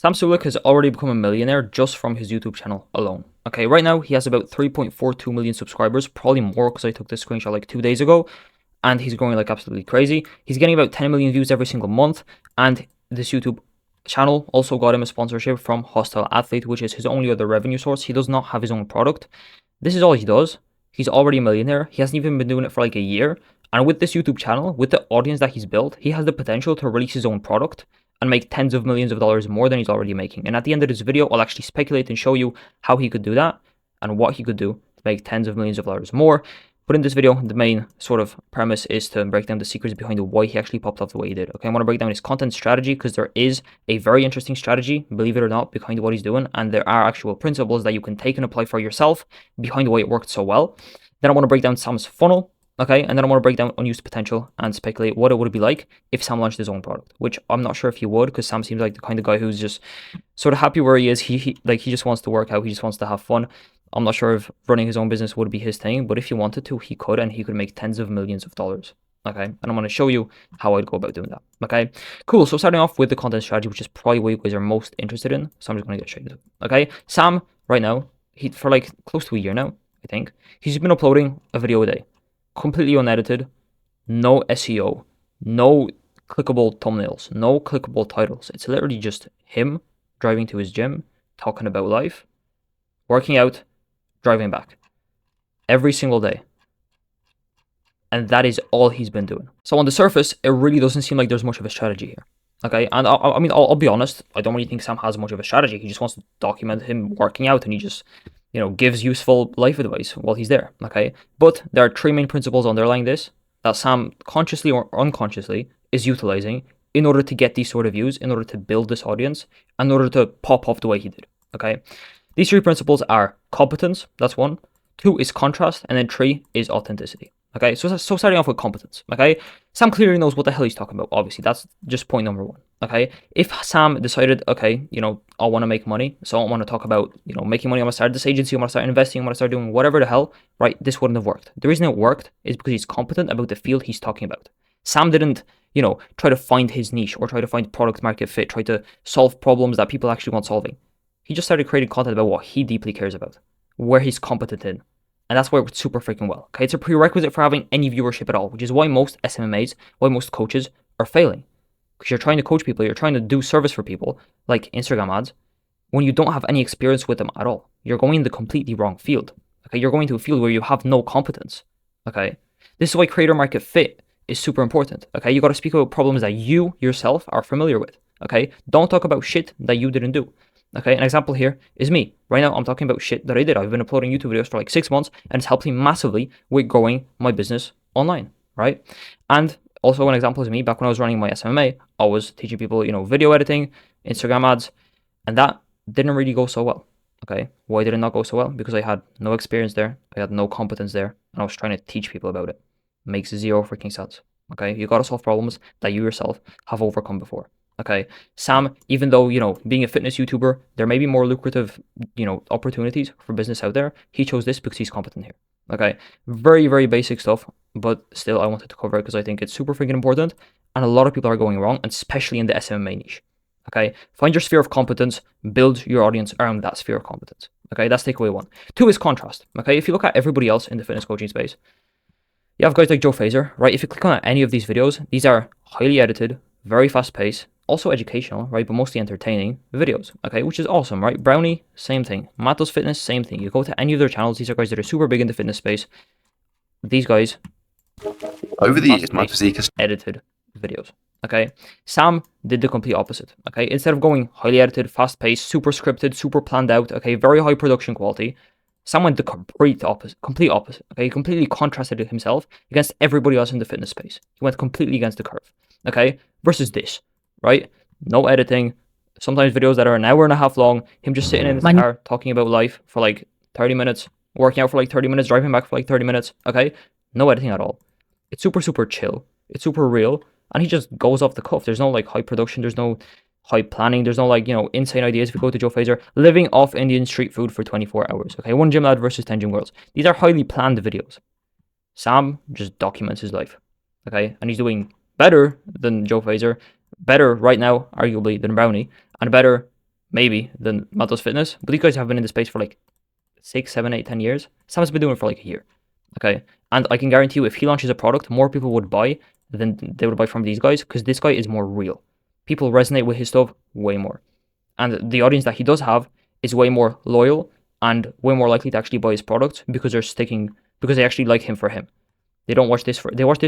Sam Sulek has already become a millionaire just from his YouTube channel alone. Okay, right now he has about 3.42 million subscribers, probably more because I took this screenshot like 2 days ago, and he's growing like absolutely crazy. He's getting about 10 million views every single month, and this YouTube channel also got him a sponsorship from Hostile Athlete, which is his only other revenue source. He does not have his own product. This is all he does. He's already a millionaire. He hasn't even been doing it for like a year. And with this YouTube channel, with the audience that he's built, he has the potential to release his own product and make tens of millions of dollars more than he's already making. And at the end of this video, I'll actually speculate and show you how he could do that and what he could do to make tens of millions of dollars more. But in this video, the main sort of premise is to break down the secrets behind why he actually popped off the way he did. Okay, I want to break down his content strategy because there is a very interesting strategy, believe it or not, behind what he's doing. And there are actual principles that you can take and apply for yourself behind why it worked so well. Then I want to break down Sam's funnel. Okay, and then I want to break down unused potential and speculate what it would be like if Sam launched his own product, which I'm not sure if he would, because Sam seems like the kind of guy who's just sort of happy where he is. He just wants to work out. He just wants to have fun. I'm not sure if running his own business would be his thing, but if he wanted to, he could, and he could make tens of millions of dollars. Okay, and I'm going to show you how I'd go about doing that. Okay, cool. So starting off with the content strategy, which is probably what you guys are most interested in. So I'm just going to get straight into it. Okay, Sam, right now, for like close to a year now, I think, he's been uploading a video a day. Completely unedited, no SEO, no clickable thumbnails, no clickable titles. It's literally just him driving to his gym, talking about life, working out, driving back every single day. And that is all he's been doing. So on the surface, it really doesn't seem like there's much of a strategy here. Okay, and I mean, I'll be honest, I don't really think Sam has much of a strategy. He just wants to document him working out, and he just, gives useful life advice while he's there, okay? But there are three main principles underlying this that Sam consciously or unconsciously is utilizing in order to get these sort of views, in order to build this audience, in order to pop off the way he did, okay? These three principles are competence, that's one. Two is contrast, and then three is authenticity. Okay, so starting off with competence, okay? Sam clearly knows what the hell he's talking about, obviously. That's just point number one, okay? If Sam decided, okay, I want to make money, so I want to talk about, making money, I want to start this agency, I want to start investing, I want to start doing whatever the hell, right? This wouldn't have worked. The reason it worked is because he's competent about the field he's talking about. Sam didn't, try to find his niche or try to find product market fit, try to solve problems that people actually want solving. He just started creating content about what he deeply cares about, where he's competent in. And that's why it works super freaking well. Okay, it's a prerequisite for having any viewership at all, which is why most SMMAs, why most coaches are failing. Because you're trying to coach people, you're trying to do service for people, like Instagram ads, when you don't have any experience with them at all. You're going in the completely wrong field. Okay, you're going to a field where you have no competence. Okay, this is why creator market fit is super important. Okay, you got to speak about problems that you yourself are familiar with. Okay, don't talk about shit that you didn't do. Okay, an example here is me. Right now, I'm talking about shit that I did. I've been uploading YouTube videos for like 6 months, and it's helped me massively with growing my business online, right? And also an example is me. Back when I was running my SMMA, I was teaching people, video editing, Instagram ads, and that didn't really go so well. Okay, why did it not go so well? Because I had no experience there, I had no competence there, and I was trying to teach people about it. Makes zero freaking sense. Okay, you gotta solve problems that you yourself have overcome before. Okay, Sam, even though, being a fitness YouTuber, there may be more lucrative, opportunities for business out there, he chose this because he's competent here. Okay, very, very basic stuff, but still I wanted to cover it because I think it's super freaking important, and a lot of people are going wrong, and especially in the SMMA niche. Okay, find your sphere of competence, build your audience around that sphere of competence. Okay, that's takeaway one. Two is contrast. Okay, if you look at everybody else in the fitness coaching space, you have guys like Joe Fraser, right? If you click on any of these videos, these are highly edited, very fast paced, also educational, right, but mostly entertaining videos, okay, which is awesome, right? Brownie, same thing. Matt Does Fitness, same thing. You go to any of their channels, these are guys that are super big in the fitness space. These guys, over the years, my physique has edited videos, okay? Sam did the complete opposite, okay? Instead of going highly edited, fast-paced, super scripted, super planned out, okay, very high production quality, Sam went the complete opposite, okay? He completely contrasted himself against everybody else in the fitness space. He went completely against the curve, okay? Versus this, right? No editing, sometimes videos that are an hour and a half long, him just sitting in his car talking about life for like 30 minutes, working out for like 30 minutes, driving back for like 30 minutes, okay? No editing at all. It's super, super chill. It's super real, and he just goes off the cuff. There's no like high production, there's no high planning, there's no like, insane ideas. If you go to Joe Fraser, living off Indian street food for 24 hours, okay? 1 gym lad versus 10 gym girls. These are highly planned videos. Sam just documents his life, okay? And he's doing better than Joe Fraser, better right now, arguably, than Brownie, and better maybe, than Matt does fitness. But these guys have been in the space for like 6, 7, 8, 10 years. Sam's been doing it for like a year. Okay. And I can guarantee you, if he launches a product, more people would buy than they would buy from these guys, because this guy is more real. People resonate with his stuff way more. And the audience that he does have is way more loyal and way more likely to actually buy his product because because they actually like him for him. They watch this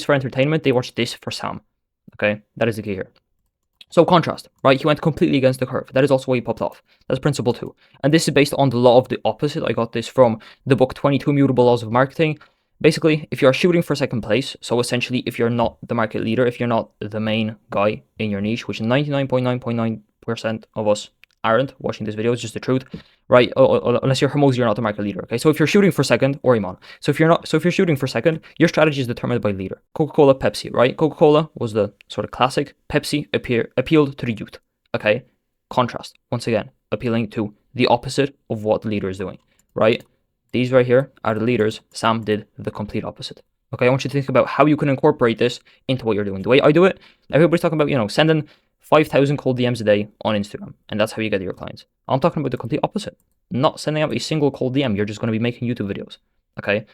for entertainment, they watch this for Sam. Okay, that is the key here. So contrast, right? He went completely against the curve. That is also why he popped off. That's principle 2. And this is based on the law of the opposite. I got this from the book 22 Immutable Laws of Marketing. Basically, if you're shooting for second place, so essentially if you're not the market leader, if you're not the main guy in your niche, which 99.9% of us aren't watching this video, it's just the truth, right? Unless you're Hermosi, you're not the market leader. Okay, so if you're shooting for second, or Iman, so if you're shooting for second, your strategy is determined by leader. Coca-Cola, Pepsi, right? Coca-Cola was the sort of classic. Pepsi appealed to the youth. Okay, contrast once again, appealing to the opposite of what the leader is doing, right? These right here are the leaders. Sam did the complete opposite. Okay, I want you to think about how you can incorporate this into what you're doing. The way I do it, everybody's talking about, sending 5,000 cold DMs a day on Instagram, and that's how you get your clients. I'm talking about the complete opposite. Not sending out a single cold DM. You're just going to be making YouTube videos. Okay,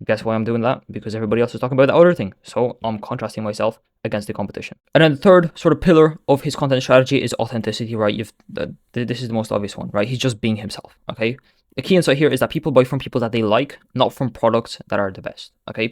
guess why I'm doing that? Because everybody else is talking about the other thing. So I'm contrasting myself against the competition. And then the third sort of pillar of his content strategy is authenticity, right? This is the most obvious one, right? He's just being himself. Okay. The key insight here is that people buy from people that they like, not from products that are the best. Okay,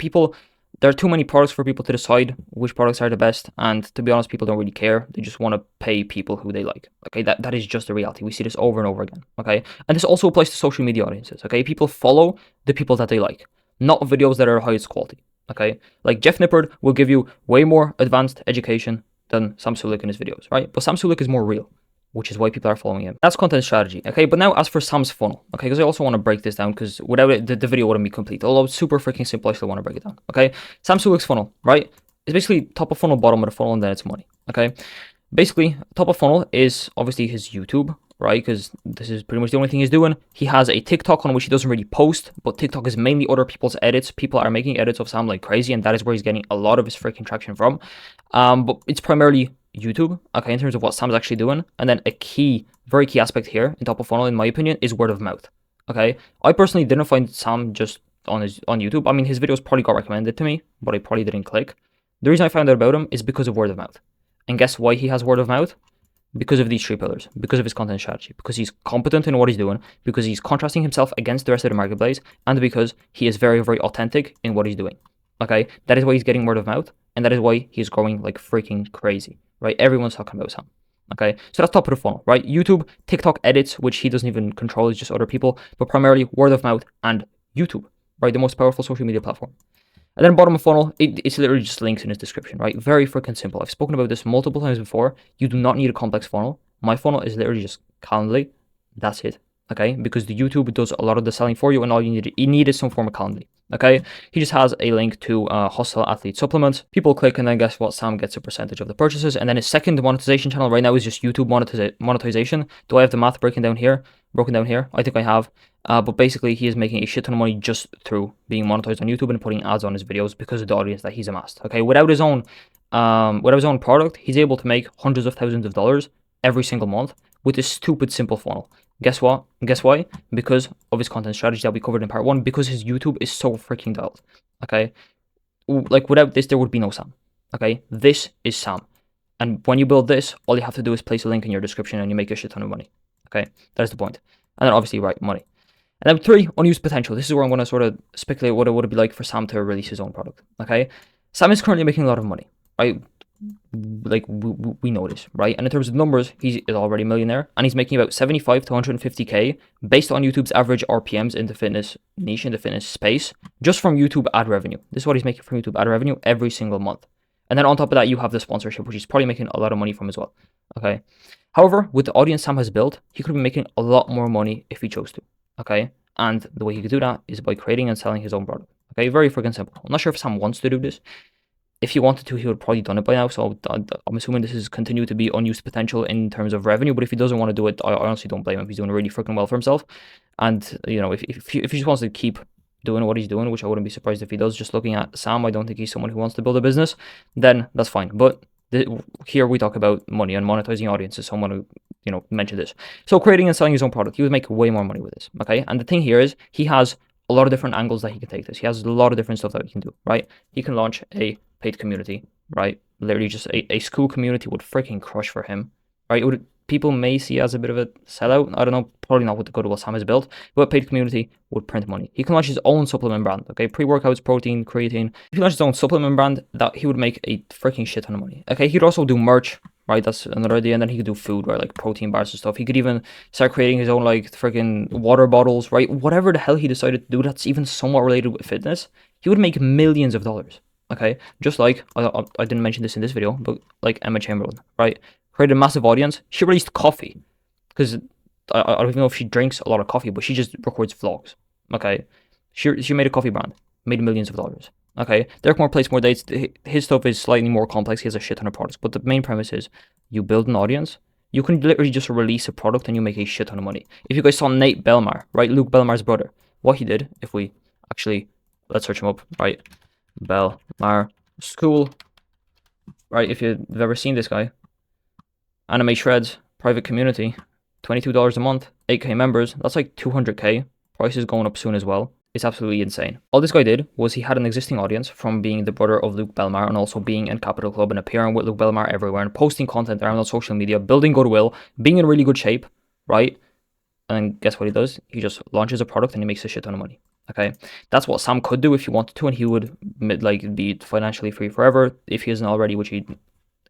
there are too many products for people to decide which products are the best, and to be honest, people don't really care. They just want to pay people who they like. Okay, that is just the reality. We see this over and over again. Okay, and this also applies to social media audiences. Okay, people follow the people that they like, not videos that are highest quality. Okay, like Jeff Nippard will give you way more advanced education than Sam Sulek in his videos, right? But Sam Sulek is more real, which is why people are following him. That's content strategy, okay? But now as for Sam's funnel, okay, because I also want to break this down, because without it, the video wouldn't be complete. Although it's super freaking simple, I still want to break it down, okay? Sam Sulek's funnel, right? It's basically top of funnel, bottom of the funnel, and then it's money, okay? Basically, top of funnel is obviously his YouTube, right? Because this is pretty much the only thing he's doing. He has a TikTok on which he doesn't really post, but TikTok is mainly other people's edits. People are making edits of Sam like crazy, and that is where he's getting a lot of his freaking traction from. But it's primarily YouTube, okay, in terms of what Sam's actually doing. And then a very key aspect here in top of funnel, in my opinion, is word of mouth. Okay, I personally didn't find Sam just on YouTube. I mean, his videos probably got recommended to me, but I probably didn't click. The reason I found out about him is because of word of mouth. And guess why he has word of mouth? Because of these 3 pillars, because of his content strategy, because he's competent in what he's doing, because he's contrasting himself against the rest of the marketplace, and because he is very, very authentic in what he's doing. Okay, that is why he's getting word of mouth, and that is why he's growing like freaking crazy, right? Everyone's talking about Sam. Okay, so that's top of the funnel, right? YouTube, TikTok edits, which he doesn't even control, it's just other people, but primarily word of mouth and YouTube, right? The most powerful social media platform. And then bottom of funnel, it's literally just links in his description, right? Very freaking simple. I've spoken about this multiple times before. You do not need a complex funnel. My funnel is literally just Calendly. That's it, okay? Because the YouTube does a lot of the selling for you, and all you need is some form of Calendly. Okay, he just has a link to Hustle Athlete Supplements. People click, and then guess what? Sam gets a percentage of the purchases. And then his second monetization channel right now is just YouTube monetization. Do I have the math broken down here? I think I have. But basically, he is making a shit ton of money just through being monetized on YouTube and putting ads on his videos because of the audience that he's amassed. Okay, without his own product, he's able to make hundreds of thousands of dollars every single month with this stupid simple funnel. Guess what? Guess why? Because of his content strategy that we covered in part 1, because his YouTube is so freaking dialed. Okay? Like, without this, there would be no Sam. Okay? This is Sam. And when you build this, all you have to do is place a link in your description and you make a shit ton of money. Okay? That is the point. And then obviously, right, money. And then 3, unused potential. This is where I'm going to sort of speculate what it would be like for Sam to release his own product. Okay? Sam is currently making a lot of money, right? Like, we know this, right? And in terms of numbers, he is already a millionaire, and he's making about 75 to 150k based on YouTube's average RPMs in the fitness niche, in the fitness space, just from YouTube ad revenue. This is what he's making from YouTube ad revenue every single month. And then on top of that, you have the sponsorship, which he's probably making a lot of money from as well. Okay. However, with the audience Sam has built, he could be making a lot more money if he chose to. Okay. And the way he could do that is by creating and selling his own product. Okay. Very freaking simple. I'm not sure if Sam wants to do this. If he wanted to, he would have probably done it by now. So I'm assuming this is continued to be unused potential in terms of revenue. But if he doesn't want to do it, I honestly don't blame him. He's doing really freaking well for himself. And, you know, if he just wants to keep doing what he's doing, which I wouldn't be surprised if he does, just looking at Sam, I don't think he's someone who wants to build a business, then that's fine. But here we talk about money and monetizing audiences, someone who, mention this. So creating and selling his own product, he would make way more money with this. Okay, and the thing here is he has a lot of different angles that he can take this. He has a lot of different stuff that he can do, right? He can launch a paid community, right? Literally just a school community would freaking crush for him, right? People may see as a bit of a sellout. I don't know, probably not with the good what Sam has built, but a paid community would print money. He can launch his own supplement brand, okay? Pre-workouts, protein, creatine. If he launched his own supplement brand, that he would make a freaking shit ton of money. Okay, he'd also do merch, right? That's another idea. And then he could do food, right? Like protein bars and stuff. He could even start creating his own like freaking water bottles, right? Whatever the hell he decided to do that's even somewhat related with fitness, he would make millions of dollars. Okay, just like I didn't mention this in this video, but like Emma Chamberlain, right? Created a massive audience. She released coffee because I don't even know if she drinks a lot of coffee, but she just records vlogs. Okay, she made a coffee brand, made millions of dollars. Okay, Derek Moore plays more dates. His stuff is slightly more complex. He has a shit ton of products, but the main premise is you build an audience. You can literally just release a product and you make a shit ton of money. If you guys saw Nate Belmar, right, Luke Belmar's brother, what he did, if we actually let's search him up, right, Belmar School, right? If you've ever seen this guy, anime shreds, private community, $22 a month, 8k members, that's like 200k. Price is going up soon as well. It's absolutely insane. All this guy did was he had an existing audience from being the brother of Luke Belmar and also being in Capital Club and appearing with Luke Belmar everywhere and posting content around on social media, building goodwill, being in really good shape, right? And guess what he does? He just launches a product and he makes a shit ton of money. Okay, that's what Sam could do if he wanted to, and he would like be financially free forever if he isn't already, which he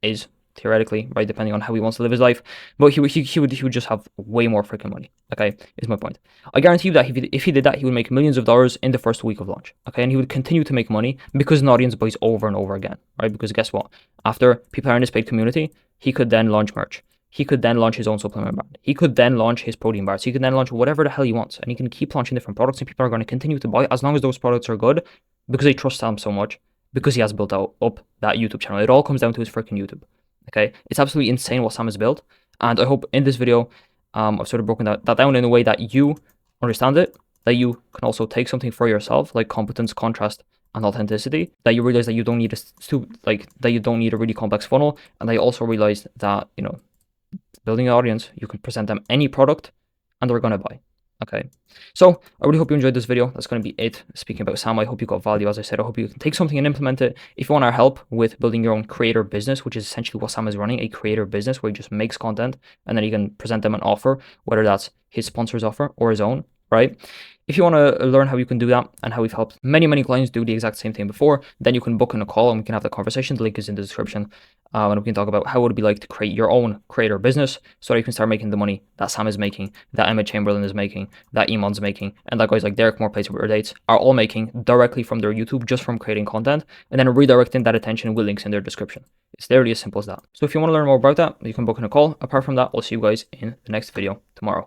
is theoretically, right, depending on how he wants to live his life. But he would just have way more freaking money. Okay, is my point. I guarantee you that if he did that, he would make millions of dollars in the first week of launch. Okay, and he would continue to make money because an audience buys over and over again, right? Because guess what? After people are in his paid community, he could then launch merch. He could then launch his own supplement brand. He could then launch his protein bars. He could then launch whatever the hell he wants. And he can keep launching different products and people are going to continue to buy as long as those products are good because they trust Sam so much because he has built up that YouTube channel. It all comes down to his freaking YouTube. Okay, it's absolutely insane what Sam has built. And I hope in this video, I've sort of broken that down in a way that you understand it, that you can also take something for yourself, like competence, contrast, and authenticity, that you realize that you don't need that you don't need a really complex funnel, and that you also realize that, building an audience, you can present them any product and they're gonna buy. Okay, so I really hope you enjoyed this video. That's going to be it. Speaking about Sam, I hope you got value. As I said, I hope you can take something and implement it. If you want our help with building your own creator business, which is essentially what Sam is running, a creator business where he just makes content and then he can present them an offer, whether that's his sponsor's offer or his own, right? If you want to learn how you can do that and how we've helped many clients do the exact same thing before, then you can book in a call and we can have that conversation. The link is in the description. And we can talk about how it would be like to create your own creator business so that you can start making the money that Sam is making, that Emma Chamberlain is making, that Iman's making, and that guys like Derek Moore Plays With Dates are all making directly from their YouTube just from creating content and then redirecting that attention with links in their description. It's literally as simple as that. So if you want to learn more about that, you can book in a call. Apart from that, I'll see you guys in the next video tomorrow.